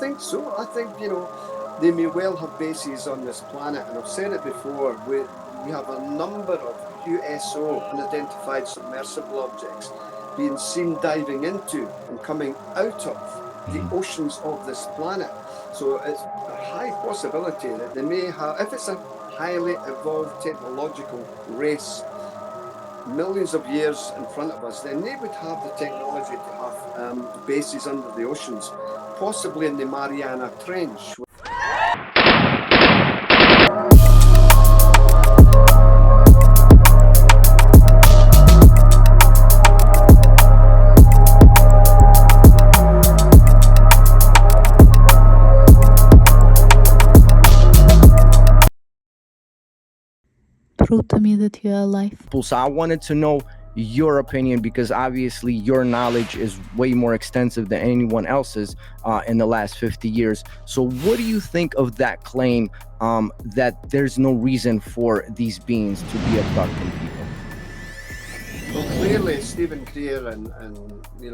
think so. I think, they may well have bases on this planet. And I've said it before, we have a number of USO, unidentified submersible objects, being seen diving into and coming out of the oceans of this planet. So it's a high possibility that they may have, if it's a highly evolved technological race, millions of years in front of us, then they would have the technology to have bases under the oceans, possibly in the Mariana Trench. Prove to me that you are alive. So I wanted to know your opinion, because obviously your knowledge is way more extensive than anyone else's in the last 50 years. So what do you think of that claim that there's no reason for these beings to be abducting people? Well, clearly Stephen Greer and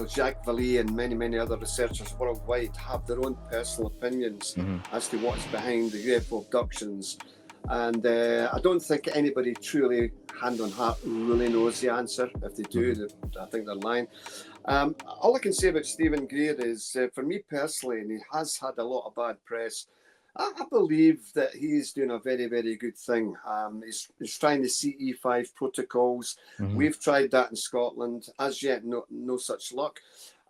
Jacques Vallée and many other researchers worldwide have their own personal opinions as to what's behind the UFO abductions. And I don't think anybody truly, hand on heart, really knows the answer. If they do, I think they're lying. All I can say about Stephen Greer is, for me personally, and he has had a lot of bad press, I believe that he's doing a very good thing. He's trying the CE5 protocols. We've tried that in Scotland. As yet, no such luck.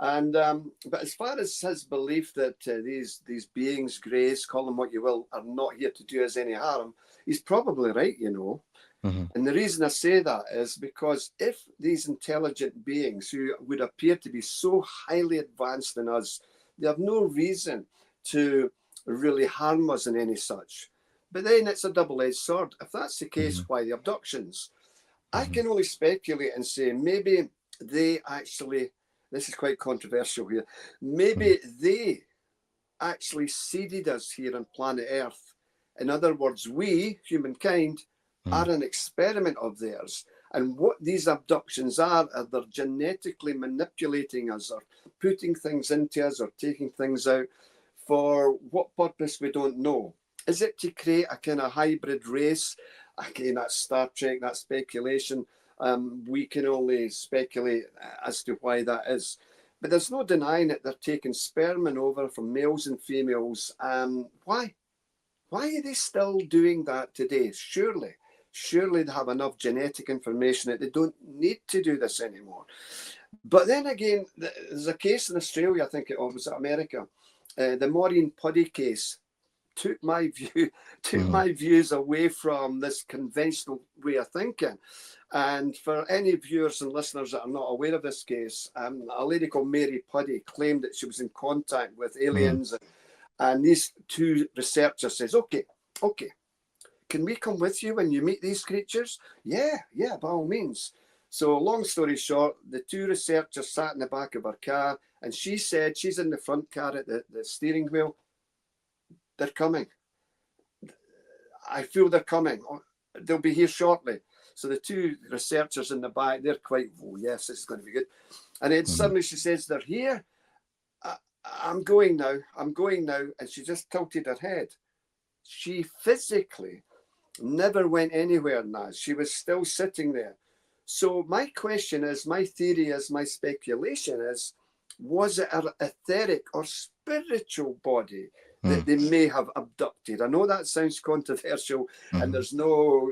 And but as far as his belief that these beings, greys, call them what you will, are not here to do us any harm, he's probably right, And the reason I say that is because if these intelligent beings, who would appear to be so highly advanced than us, they have no reason to really harm us in any such. But then it's a double-edged sword. If that's the case, why the abductions? I can only speculate and say maybe they actually, this is quite controversial here, maybe they actually seeded us here on planet Earth. In other words, we, humankind, are an experiment of theirs. And what these abductions are they're genetically manipulating us, or putting things into us, or taking things out. For what purpose, we don't know. Is it to create a kind of hybrid race? Again, that's Star Trek, that's speculation. We can only speculate as to why that is. But there's no denying it. They're taking sperm over from males and females. Why? Why are they still doing that today? Surely they have enough genetic information that they don't need to do this anymore. But then again, there's a case in Australia, I think it was America, the Maureen Puddy case, took my views away from this conventional way of thinking. And for any viewers and listeners that are not aware of this case, a lady called Mary Puddy claimed that she was in contact with aliens, and these two researchers says, okay, can we come with you when you meet these creatures? Yeah, by all means. So long story short, the two researchers sat in the back of her car, and she said she's in the front car at the steering wheel. They're coming. I feel they're coming. They'll be here shortly. So the two researchers in the back, they're quite, oh yes, this is going to be good. And then suddenly she says, they're here. I'm going now. And she just tilted her head. She physically never went anywhere now. She was still sitting there. So my question is, my theory is, my speculation is, was it an etheric or spiritual body that they may have abducted? I know that sounds controversial, and there's no,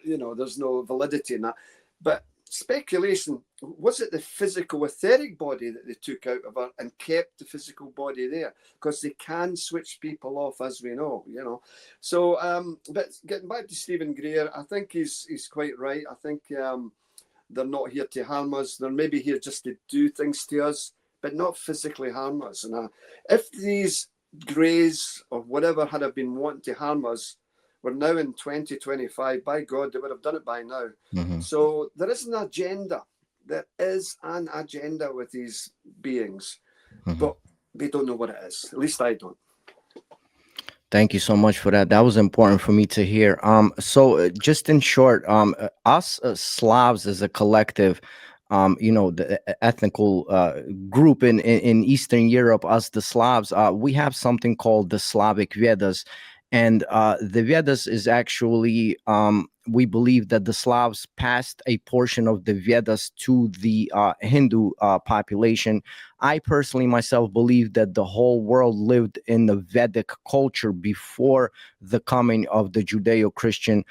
there's no validity in that. But speculation, was it the physical etheric body that they took out of her and kept the physical body there? Because they can switch people off, as we know, So, but getting back to Stephen Greer, I think he's quite right. I think they're not here to harm us. They're maybe here just to do things to us, but not physically harm us. And if these greys or whatever had been wanting to harm us, we're now in 2025. By God, they would have done it by now. So there is an agenda. There is an agenda with these beings, but we don't know what it is. At least I don't. Thank you so much for that. That was important for me to hear. So just in short, us Slavs as a collective, the ethnical group in Eastern Europe, us the Slavs, we have something called the Slavic Vedas. And the Vedas is actually, we believe that the Slavs passed a portion of the Vedas to the Hindu population. I personally myself believe that the whole world lived in the Vedic culture before the coming of the Judeo-Christian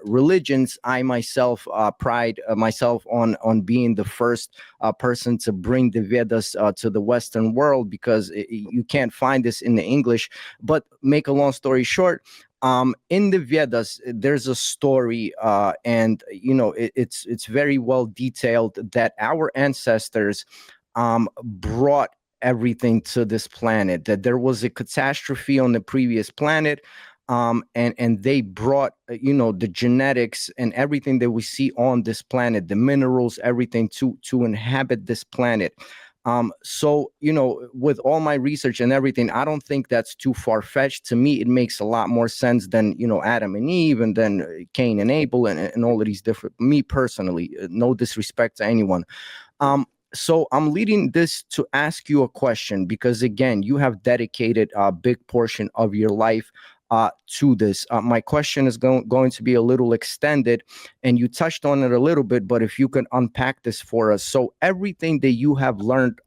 religions. I myself pride myself on being the first person to bring the Vedas to the Western world, because you can't find this in the English. But make a long story short, in the Vedas, there's a story, and it's very well detailed, that our ancestors brought everything to this planet. That there was a catastrophe on the previous planet, and they brought the genetics and everything that we see on this planet, the minerals, everything to inhabit this planet. So with all my research and everything, I don't think that's too far-fetched. To me, it makes a lot more sense than Adam and Eve, and then Cain and Abel, and all of these different. Me personally, no disrespect to anyone. So I'm leading this to ask you a question, because again, you have dedicated a big portion of your life to this. My question is going to be a little extended, and you touched on it a little bit, but if you can unpack this for us. So everything that you have learned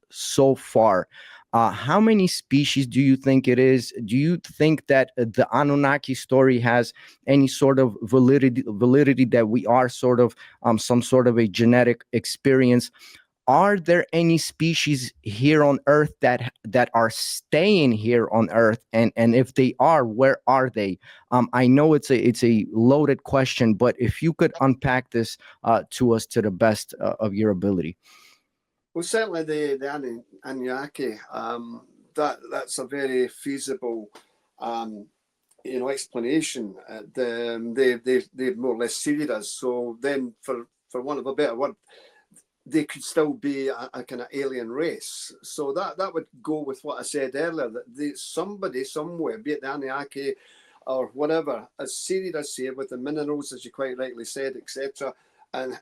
so far, how many species do you think it is? Do you think that the Anunnaki story has any sort of validity that we are sort of some sort of a genetic experience? Are there any species here on Earth that are staying here on Earth, and if they are, where are they? I know it's a loaded question, but if you could unpack this to us to the best of your ability. Well, certainly the Anunnaki, that's a very feasible explanation. They more or less seeded us. So then, for want of a better word, they could still be a kind of alien race. So that would go with what I said earlier, that somebody somewhere, be it the Anunnaki or whatever, has seeded us here with the minerals, as you quite rightly said, etc., and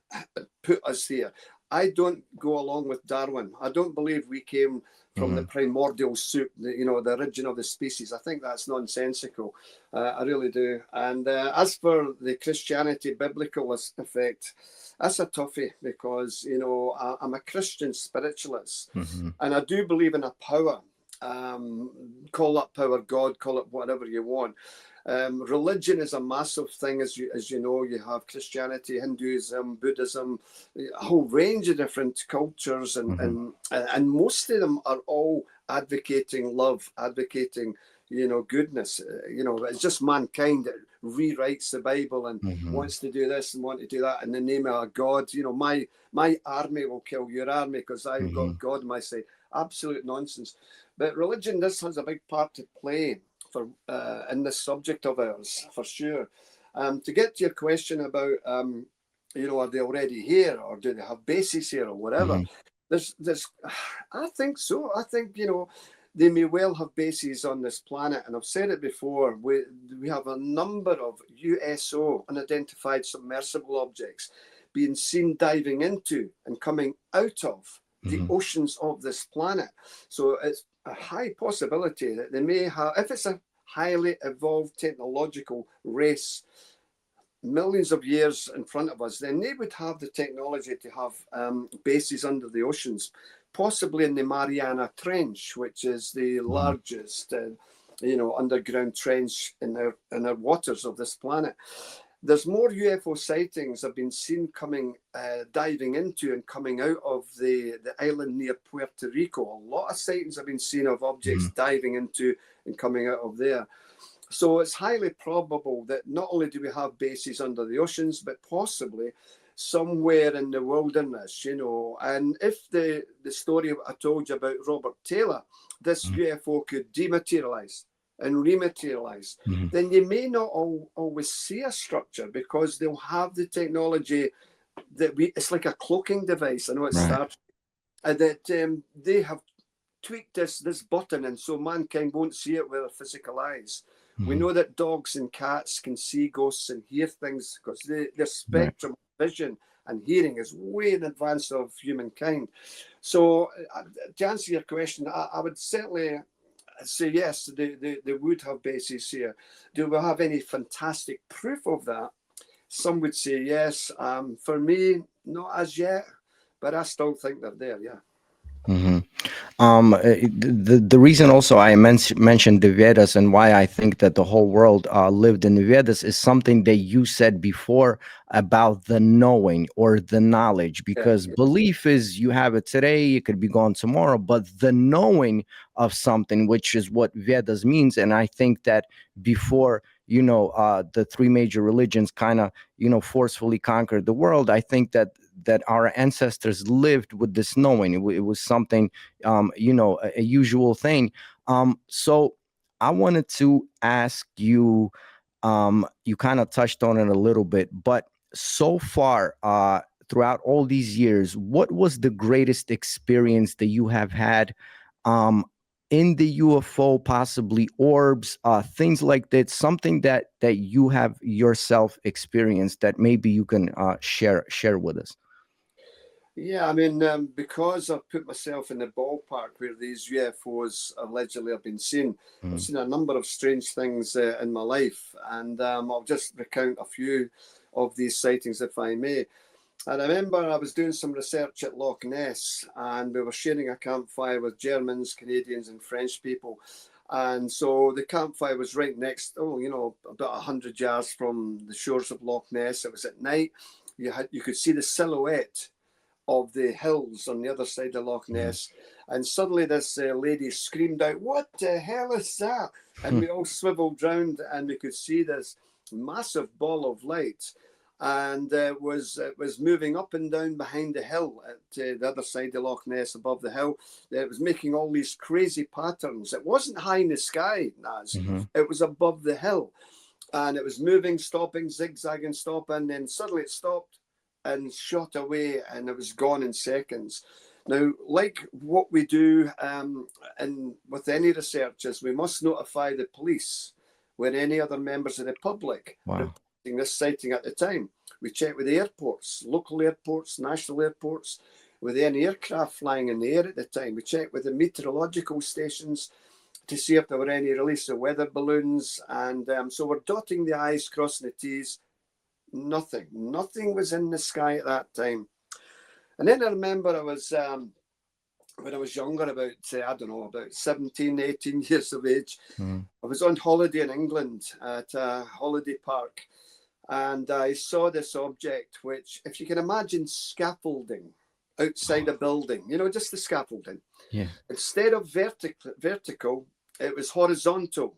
put us here. I don't go along with Darwin. I don't believe we came from the primordial soup, the origin of the species. I think that's nonsensical. I really do. And as for the Christianity biblical effect, that's a toughie, because I'm a Christian spiritualist, and I do believe in a power. Call that power God, call it whatever you want. Religion is a massive thing, as you know. You have Christianity, Hinduism, Buddhism, a whole range of different cultures, and most of them are all advocating love, advocating goodness. It's just mankind that rewrites the Bible and wants to do this and want to do that in the name of a God. My army will kill your army because I've got God on my side. Absolute nonsense. But religion, this has a big part to play for in this subject of ours, for sure. To get to your question about are they already here, or do they have bases here, or whatever? There's I think so. I think they may well have bases on this planet, and I've said it before. We have a number of USO, unidentified submersible objects, being seen diving into and coming out of the oceans of this planet. So it's a high possibility that they may have, if it's a highly evolved technological race, millions of years in front of us, then they would have the technology to have bases under the oceans, possibly in the Mariana Trench, which is the largest underground trench in our waters of this planet. There's more UFO sightings have been seen coming, diving into and coming out of the island near Puerto Rico. A lot of sightings have been seen of objects diving into and coming out of there. So it's highly probable that not only do we have bases under the oceans, but possibly somewhere in the wilderness, And if the story I told you about Robert Taylor, this UFO could dematerialize and rematerialize, then you may not always see a structure, because they'll have the technology that it's like a cloaking device. I know it's Star Trek, that they have tweaked this button, and so mankind won't see it with their physical eyes. We know that dogs and cats can see ghosts and hear things because their spectrum of vision and hearing is way in advance of humankind. So to answer your question, I would certainly say yes, they would have bases here. Do we have any fantastic proof of that? Some would say yes. For me, not as yet, but I still think they're there, yeah. Mm-hmm. The reason also I mentioned the Vedas and why I think that the whole world lived in the Vedas is something that you said before about the knowing or the knowledge, because Yeah. belief is you have it today, it could be gone tomorrow, but the knowing of something, which is what Vedas means. And I think that before, the three major religions kind of, forcefully conquered the world, I think that our ancestors lived with this knowing. It was something, a usual thing. So I wanted to ask you, you kind of touched on it a little bit, but so far, throughout all these years, what was the greatest experience that you have had in the UFO, possibly orbs, things like that, something that you have yourself experienced that maybe you can share with us? Yeah, I mean, because I've put myself in the ballpark where these UFOs allegedly have been seen, I've seen a number of strange things in my life, and I'll just recount a few of these sightings, if I may. I remember I was doing some research at Loch Ness, and we were sharing a campfire with Germans, Canadians, and French people. And so the campfire was right next, about 100 yards from the shores of Loch Ness. It was at night. You could see the silhouette of the hills on the other side of Loch Ness. And suddenly this lady screamed out, "What the hell is that?" And we all swiveled round, and we could see this massive ball of light. And it was moving up and down behind the hill at the other side of Loch Ness, above the hill. It was making all these crazy patterns. It wasn't high in the sky, Naz. It was above the hill. And it was moving, stopping, zigzagging, stopping. And then suddenly it stopped and shot away, and it was gone in seconds. Now, like what we do and with any researchers, we must notify the police when any other members of the public reporting this sighting at the time. We check with the airports, local airports, national airports, with any aircraft flying in the air at the time. We check with the meteorological stations to see if there were any release of weather balloons. And so we're dotting the I's, crossing the T's. Nothing was in the sky at that time. And then I remember I was when I was younger, about 17, 18 years of age. I was on holiday in England at a holiday park, and I saw this object, which, if you can imagine scaffolding outside a building, just the scaffolding. Yeah. Instead of vertical, it was horizontal,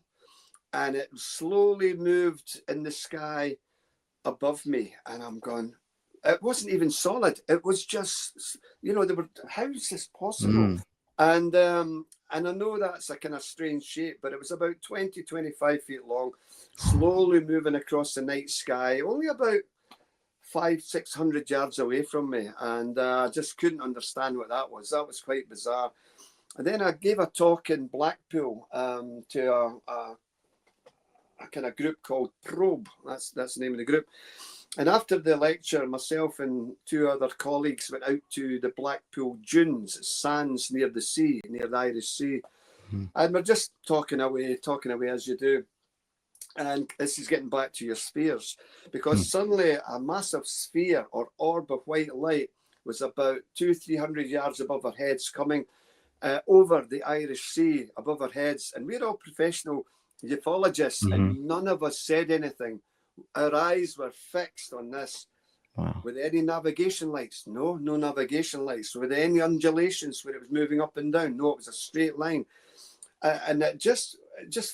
and it slowly moved in the sky above me, and I'm going, it wasn't even solid. It was just, how is this possible? And I know that's a kind of strange shape, but it was about 20, 25 feet long, slowly moving across the night sky, only about 500-600 yards away from me. And I just couldn't understand what that was. That was quite bizarre. And then I gave a talk in Blackpool to a kind of group called Probe. That's the name of the group. And after the lecture, myself and two other colleagues went out to the Blackpool Dunes, sands near the sea, near the Irish Sea. And we're just talking away as you do. And this is getting back to your spheres, because suddenly a massive sphere or orb of white light was about 200-300 yards above our heads, coming over the Irish Sea above our heads. And we're all professional ufologists, and none of us said anything. Our eyes were fixed on this. With any navigation lights? No navigation lights. With any undulations where it was moving up and down? No, it was a straight line. And it just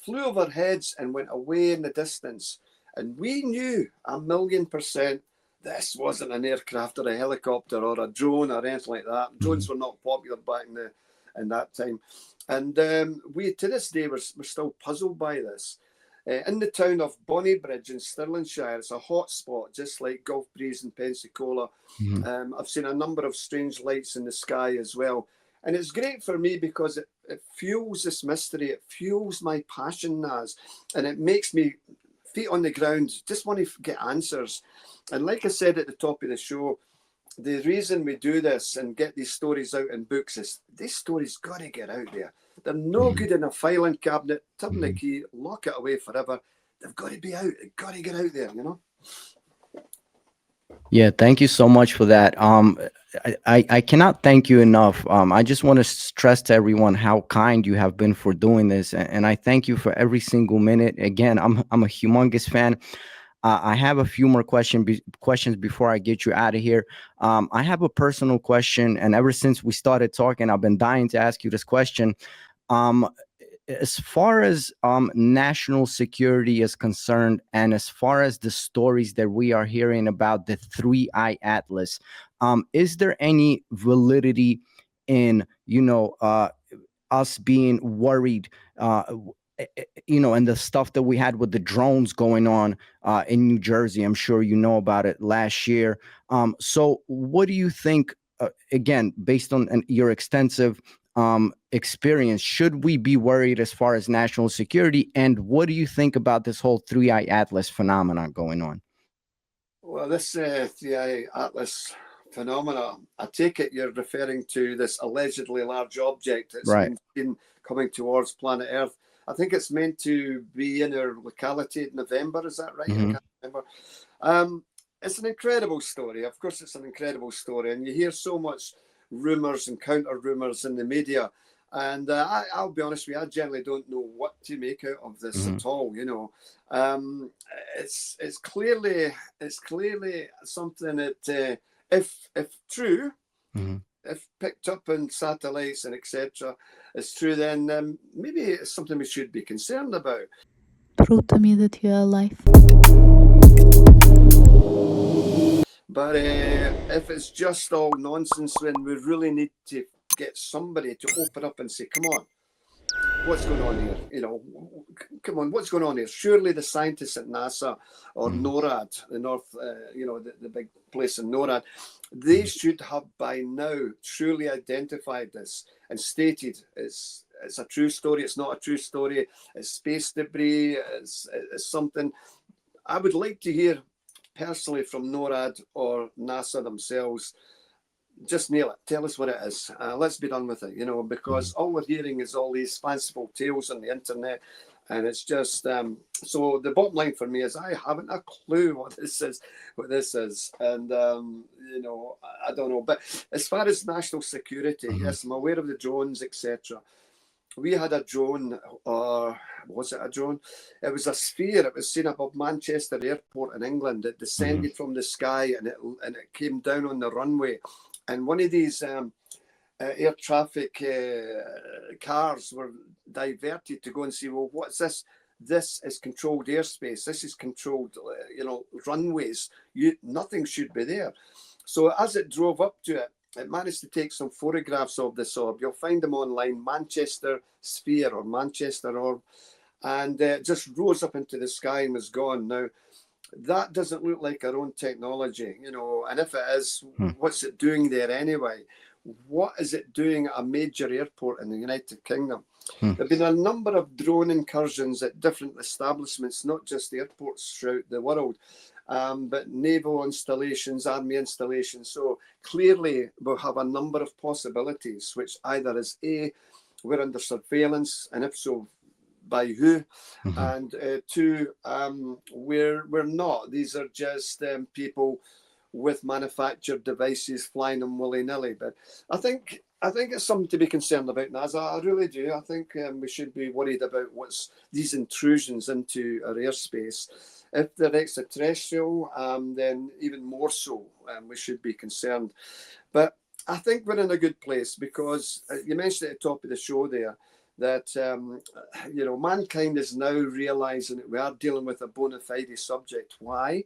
flew over our heads and went away in the distance. And we knew 1,000,000% this wasn't an aircraft or a helicopter or a drone or anything like that. Drones were not popular back in that time. And we, to this day, we're still puzzled by this. In the town of Bonnybridge in Stirlingshire, it's a hot spot, just like Gulf Breeze in Pensacola. I've seen a number of strange lights in the sky as well. And it's great for me because it fuels this mystery. It fuels my passion, Naz. And it makes me, feet on the ground, just want to get answers. And like I said at the top of the show, the reason we do this and get these stories out in books is these stories got to get out there. They're no good in a filing cabinet, turn the key, lock it away forever. They've got to be out. They've got to get out there, you know? Yeah, thank you so much for that. I cannot thank you enough. I just want to stress to everyone how kind you have been for doing this, and I thank you for every single minute. Again, I'm a humongous fan. I have a few more questions before I get you out of here. I have a personal question, and ever since we started talking, I've been dying to ask you this question. Um, as far as national security is concerned, and as far as the stories that we are hearing about the three-eye atlas, is there any validity in, us being worried, and the stuff that we had with the drones going on in New Jersey? I'm sure you know about it last year. So what do you think, again, based on your extensive experience, should we be worried as far as national security? And what do you think about this whole three-eye atlas phenomenon going on? Well, this three-eye atlas phenomena, I take it you're referring to this allegedly large object that's Right. been coming towards planet Earth. I think it's meant to be in our locality in November. Is that right? I can't remember. It's an incredible story. Of course, it's an incredible story. And you hear so much rumors and counter rumors in the media. And I'll be honest with you, I generally don't know what to make out of this at all. You know, it's clearly something that, if true, if picked up in satellites and etc., it's true, then maybe it's something we should be concerned about. Prove to me that you are alive. But if it's just all nonsense, then we really need to get somebody to open up and say, come on, what's going on here? You know, come on, what's going on here? Surely the scientists at NASA or NORAD, the North, the big place in NORAD, they should have by now truly identified this and stated it's a true story, it's not a true story, it's space debris, it's something. I would like to hear personally from NORAD or NASA themselves, just nail it. Tell us what it is. Let's be done with it, you know, because all we're hearing is all these fanciful tales on the internet. And it's just, so the bottom line for me is I haven't a clue what this is. And, I don't know. But as far as national security, yes, I'm aware of the drones, etc. We had a drone, or was it a drone? It was a sphere. It was seen above Manchester Airport in England. It descended from the sky and it came down on the runway. And one of these air traffic cars were diverted to go and see, well, what's this? This is controlled airspace. This is controlled, runways. Nothing should be there. So as it drove up to it, it managed to take some photographs of this orb. You'll find them online, Manchester Sphere or Manchester Orb. And it just rose up into the sky and was gone. Now, that doesn't look like our own technology, you know, and if it is, what's it doing there anyway? What is it doing at a major airport in the United Kingdom? There have been a number of drone incursions at different establishments, not just airports throughout the world, but naval installations, army installations. So clearly we'll have a number of possibilities, which either is A, we're under surveillance, and if so, by who, and two, we're not. These are just people with manufactured devices flying them willy-nilly. But I think it's something to be concerned about, NASA. I really do. I think we should be worried about what's these intrusions into our airspace. If they're extraterrestrial, then even more so, we should be concerned. But I think we're in a good place because you mentioned at the top of the show there that, mankind is now realizing that we are dealing with a bona fide subject. Why?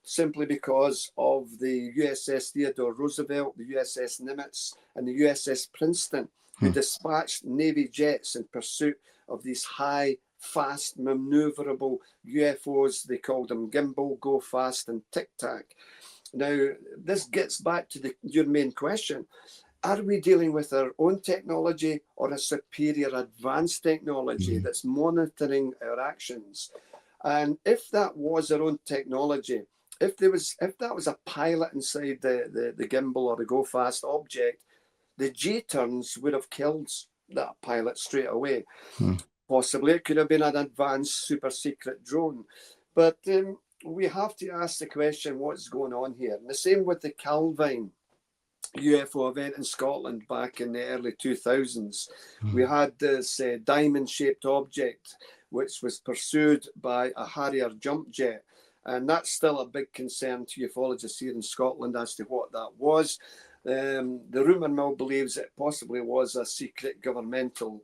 Simply because of the USS Theodore Roosevelt, the USS Nimitz, and the USS Princeton, who dispatched Navy jets in pursuit of these high, fast, maneuverable UFOs. They called them gimbal, go fast, and tic-tac. Now, this gets back to your main question. Are we dealing with our own technology or a superior advanced technology that's monitoring our actions? And if that was our own technology, if that was a pilot inside the gimbal or the go fast object, the J-turns would have killed that pilot straight away. Possibly it could have been an advanced super secret drone. But we have to ask the question, what's going on here? And the same with the Calvine UFO event in Scotland back in the early 2000s. We had this diamond-shaped object which was pursued by a Harrier jump jet. And that's still a big concern to ufologists here in Scotland as to what that was. The rumour mill believes it possibly was a secret governmental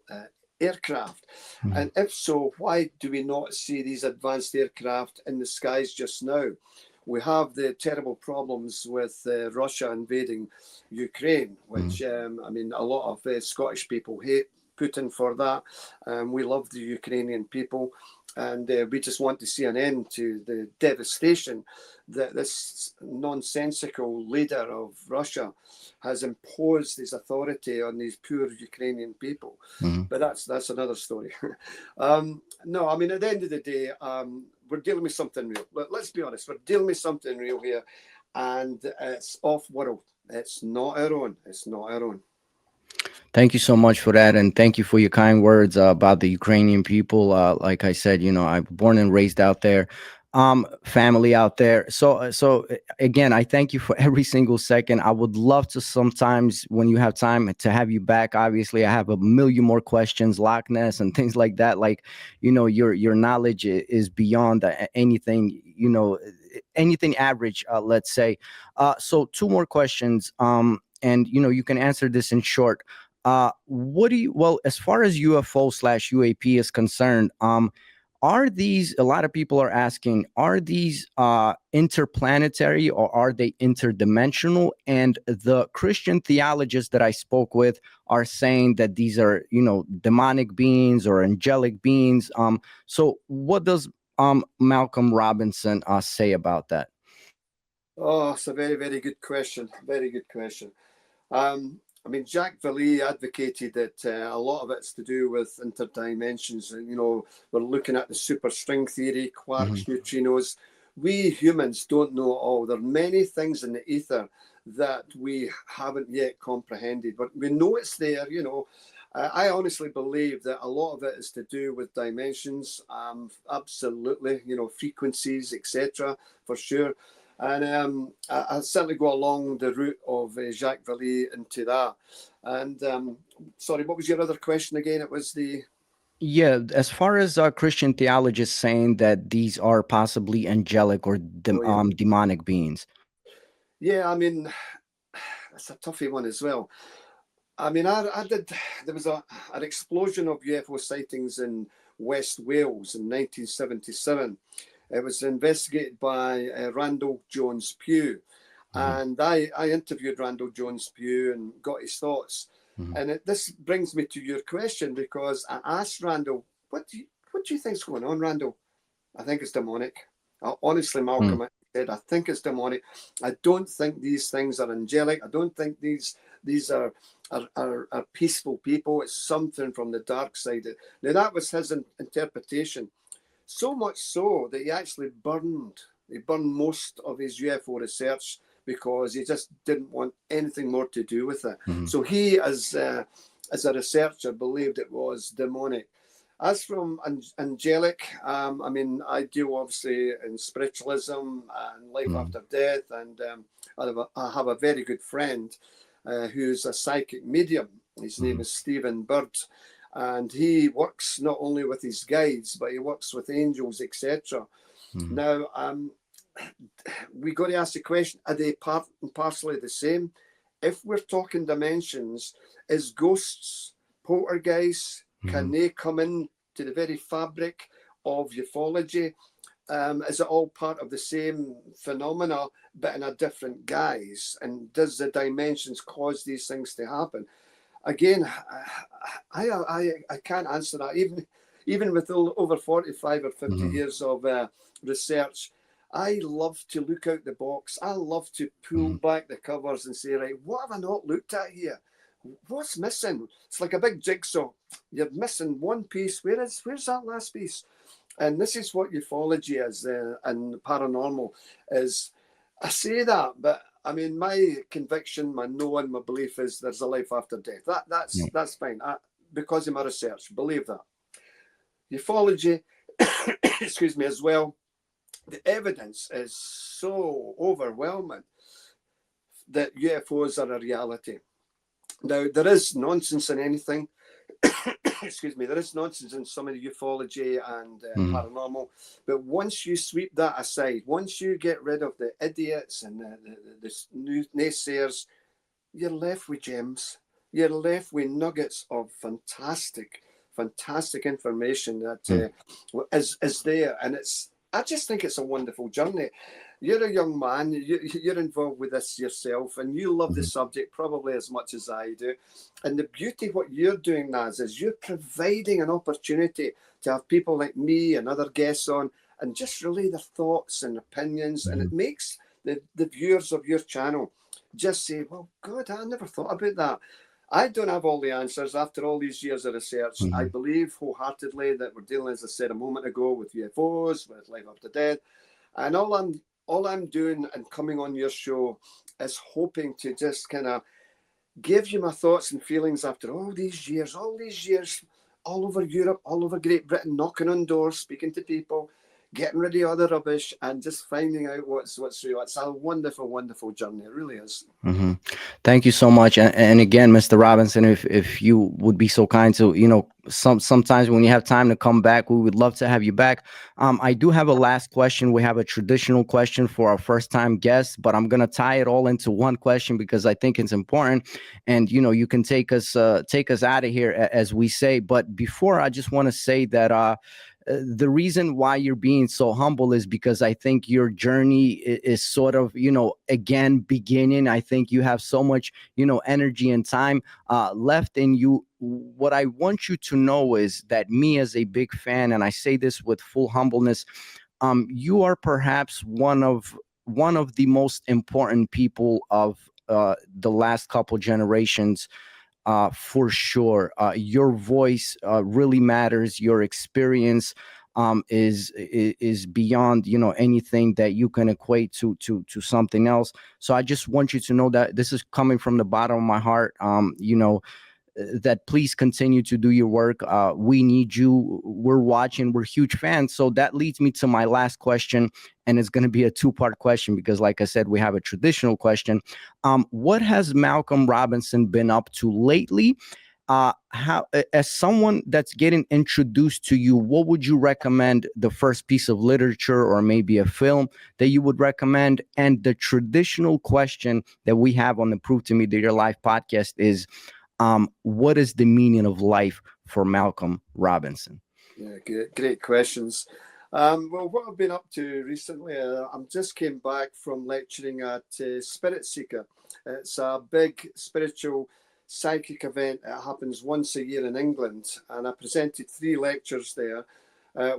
aircraft. And if so, why do we not see these advanced aircraft in the skies just now? We have the terrible problems with Russia invading Ukraine, which, I mean, a lot of Scottish people hate Putin for that. We love the Ukrainian people. And we just want to see an end to the devastation that this nonsensical leader of Russia has imposed his authority on these poor Ukrainian people. But that's another story. No, I mean, at the end of the day, we're dealing with something real. Let's be honest, we're dealing with something real here. And it's off-world. It's not our own. It's not our own. Thank you so much for that, and thank you for your kind words about the Ukrainian people. Like I said, you know, I'm born and raised out there, family out there. So again, I thank you for every single second. I would love to sometimes, when you have time, to have you back. Obviously, I have a million more questions, Loch Ness and things like that. Like, you know, your knowledge is beyond anything, you know, anything average, let's say. So two more questions. And you know, you can answer this in short. What do you, well, as far as UFO/UAP is concerned, are these, a lot of people are asking, are these interplanetary or are they interdimensional? And the Christian theologists that I spoke with are saying that these are, you know, demonic beings or angelic beings. So what does Malcolm Robinson say about that? Oh, it's a very, very good question. Very good question. I mean, Jacques Vallée advocated that a lot of it's to do with interdimensions. You know, we're looking at the superstring theory, quarks, neutrinos. We humans don't know all. There are many things in the ether that we haven't yet comprehended, but we know it's there, you know. I honestly believe that a lot of it is to do with dimensions, absolutely, you know, frequencies, etc., for sure. And I certainly go along the route of Jacques Vallée into that. And sorry, what was your other question again? It was the... Yeah, as far as Christian theologists saying that these are possibly angelic or demonic beings. Yeah, I mean, that's a toughy one as well. I mean, there was an explosion of UFO sightings in West Wales in 1977. It was investigated by Randall Jones Pugh. And I interviewed Randall Jones Pugh and got his thoughts. And this brings me to your question, because I asked Randall, what do you think's going on, Randall? I think it's demonic. Honestly, Malcolm, I said, I think it's demonic. I don't think these things are angelic. I don't think these are peaceful people. It's something from the dark side. Now, that was his interpretation. So much so that he actually burned most of his UFO research because he just didn't want anything more to do with it. So he, as a researcher, believed it was demonic. As from angelic, I mean, I deal obviously in spiritualism and life after death, and I have a very good friend who's a psychic medium. His name is Stephen Bird. And he works not only with his guides, but he works with angels, etc. Now, we got to ask the question, are they part and parcel the same? If we're talking dimensions, is ghosts, poltergeists, can they come in to the very fabric of ufology? Is it all part of the same phenomena, but in a different guise? And does the dimensions cause these things to happen? Again, I can't answer that. Even with over 45 or 50 years of research, I love to look out the box. I love to pull back the covers and say, right, what have I not looked at here? What's missing? It's like a big jigsaw. You're missing one piece. Where's that last piece? And this is what ufology is, and paranormal is. I say that, but I mean, my conviction, my knowing, my belief is there's a life after death. That's fine. Because of my research, believe that. Ufology, excuse me, as well. The evidence is so overwhelming that UFOs are a reality. Now, there is nonsense in anything. Excuse me, there is nonsense in some of the ufology and paranormal. But once you sweep that aside, once you get rid of the idiots and the naysayers, you're left with gems. You're left with nuggets of fantastic information that is there. And I just think it's a wonderful journey. You're a young man, you're involved with this yourself, and you love the subject probably as much as I do. And the beauty of what you're doing, Naz, is you're providing an opportunity to have people like me and other guests on and just relay their thoughts and opinions. And it makes the viewers of your channel just say, well, God, I never thought about that. I don't have all the answers after all these years of research. I believe wholeheartedly that we're dealing, as I said a moment ago, with UFOs, with life after death. And all I'm doing and coming on your show is hoping to just kind of give you my thoughts and feelings after all these years, all over Europe, all over Great Britain, knocking on doors, speaking to people, getting rid of all the rubbish, and just finding out what's real. It's a wonderful, wonderful journey. It really is. Thank you so much. And again, Mr. Robinson, if you would be so kind to, sometimes when you have time to come back, we would love to have you back. I do have a last question. We have a traditional question for our first time guests, but I'm going to tie it all into one question because I think it's important. And, you can take us out of here, as we say. But before, I just want to say that, the reason why you're being so humble is because I think your journey is sort of, again, beginning. I think you have so much, energy and time left in you. What I want you to know is that me, as a big fan, and I say this with full humbleness, you are perhaps one of the most important people of the last couple generations. For sure. Your voice really matters. Your experience is beyond, anything that you can equate to something else. So I just want you to know that this is coming from the bottom of my heart. That please continue to do your work. We need you. We're watching. We're huge fans. So that leads me to my last question, and it's going to be a two-part question because, like I said, we have a traditional question. What has Malcolm Robinson been up to lately? How, as someone that's getting introduced to you, what would you recommend the first piece of literature or maybe a film that you would recommend? And the traditional question that we have on the Prove to Me That Your Life podcast is, what is the meaning of life for Malcolm Robinson? Yeah, great questions. Well, what I've been up to recently, I just came back from lecturing at Spirit Seeker. It's a big spiritual psychic event. It happens once a year in England, and I presented 3 lectures there.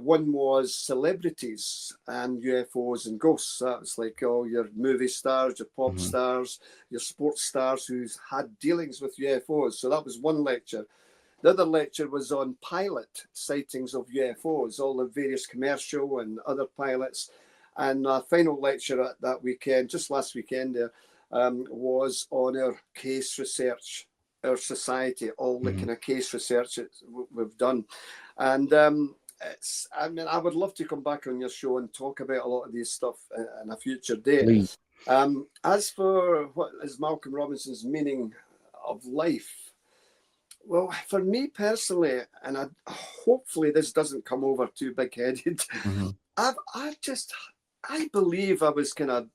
One was celebrities and UFOs and ghosts. That was like all your movie stars, your pop stars, your sports stars who's had dealings with UFOs. So that was one lecture. The other lecture was on pilot sightings of UFOs, all the various commercial and other pilots. And our final lecture at that weekend, just last weekend there, was on our case research, our society, all the kind of case research that we've done. And I would love to come back on your show and talk about a lot of these stuff in a future date. Please. As for what is Malcolm Robinson's meaning of life, well, for me personally, and hopefully this doesn't come over too big-headed, I believe I was kind of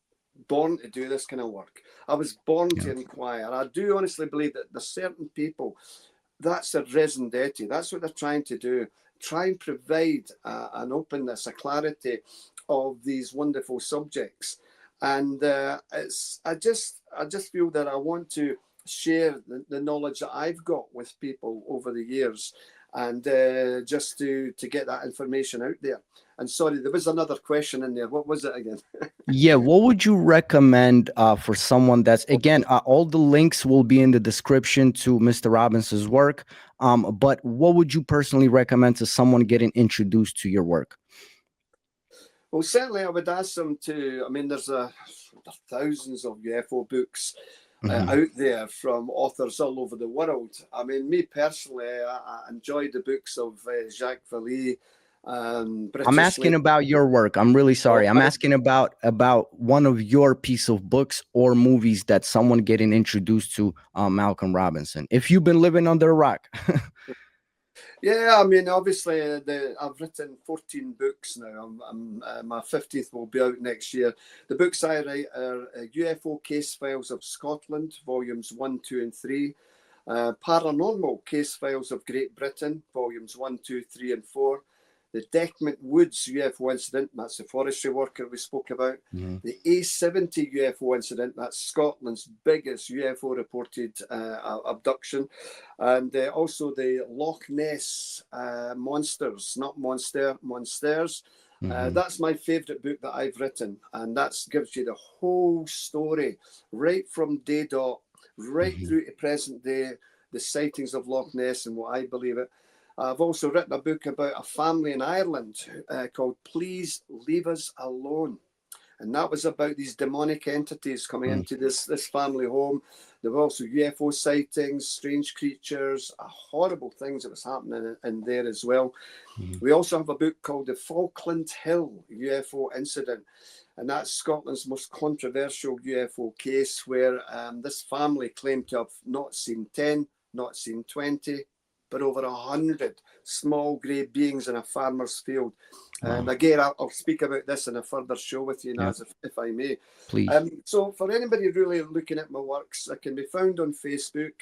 born to do this kind of work. I was born to inquire. I do honestly believe that there's certain people, that's their raison d'etre. That's what they're trying to do. Try and provide an openness, a clarity of these wonderful subjects. And I just feel that I want to share the knowledge that I've got with people over the years. and just to get that information out there. And sorry, there was another question in there. What was it again? Yeah, what would you recommend for someone that's, again, all the links will be in the description to Mr. Robinson's work. But what would you personally recommend to someone getting introduced to your work? Well, certainly I would ask them to. I mean, there's thousands of UFO books out there from authors all over the world. I mean, me personally, I enjoy the books of Jacques Vallée, I'm British. asking about your work. I'm really sorry. I'm asking about one of your piece of books or movies that someone getting introduced to Malcolm Robinson. If you've been living under a rock. Yeah, I mean, obviously, I've written 14 books now. My 50th will be out next year. The books I write are UFO Case Files of Scotland, volumes 1, 2, and 3. Paranormal Case Files of Great Britain, volumes 1, 2, 3, and 4. The Decmont Woods UFO incident, that's the forestry worker we spoke about. The A70 UFO incident, that's Scotland's biggest UFO reported abduction. And also the Loch Ness Monsters, not Monster, Monsters. That's my favourite book that I've written. And that gives you the whole story, right from day dot, right through to present day, the sightings of Loch Ness and what I believe it. I've also written a book about a family in Ireland called Please Leave Us Alone. And that was about these demonic entities coming into this family home. There were also UFO sightings, strange creatures, horrible things that was happening in there as well. We also have a book called The Falkland Hill UFO Incident. And that's Scotland's most controversial UFO case where this family claimed to have not seen 10, not seen 20, but over 100 small grey beings in a farmer's field. And again, I'll speak about this in a further show with you, Naz, if I may. Please. So for anybody really looking at my works, I can be found on Facebook.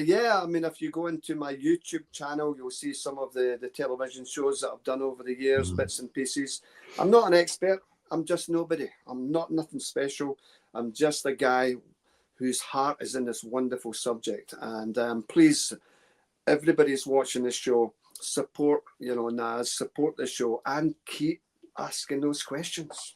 Yeah, I mean, if you go into my YouTube channel, you'll see some of the television shows that I've done over the years, bits and pieces. I'm not an expert. I'm just nobody. I'm not nothing special. I'm just a guy whose heart is in this wonderful subject. And please, everybody's watching this show, support, Naz, support the show and keep asking those questions.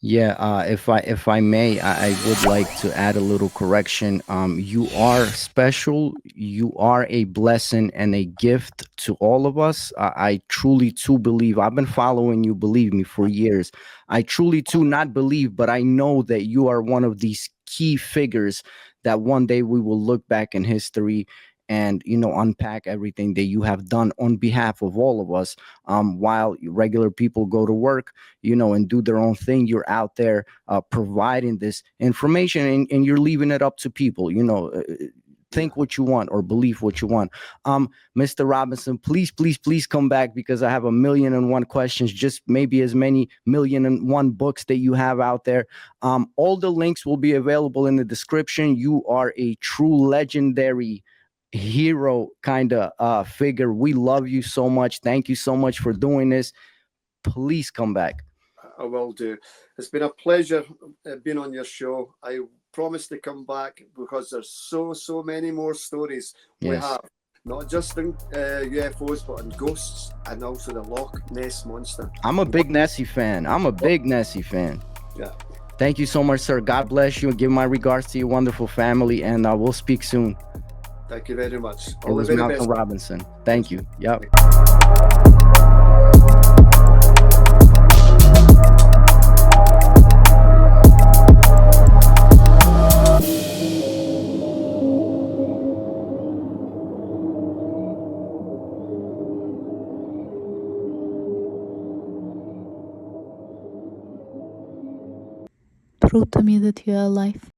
Yeah, if I may, I would like to add a little correction. You are special. You are a blessing and a gift to all of us. I truly too believe. I've been following you, believe me, for years. I truly too not believe, but I know that you are one of these key figures that one day we will look back in history and unpack everything that you have done on behalf of all of us. While regular people go to work, and do their own thing, you're out there providing this information, and you're leaving it up to people. Think what you want or believe what you want. Mr. Robinson, please, please, please come back, because I have 1,000,001 questions, just maybe as many 1,000,001 books that you have out there. All the links will be available in the description. You are a true legendary hero kind of figure. We love you so much. Thank you so much for doing this. Please come back. I will do. It's been a pleasure being on your show. I promise to come back, because there's so many more stories we have, not just in UFOs, but in ghosts and also the Loch Ness Monster. I'm a big Nessie fan. Yeah. Thank you so much, sir. God bless you, and give my regards to your wonderful family, and we'll speak soon. Thank you very much. It was Malcolm Robinson. Thank you. Yep. Prove to me that you are alive.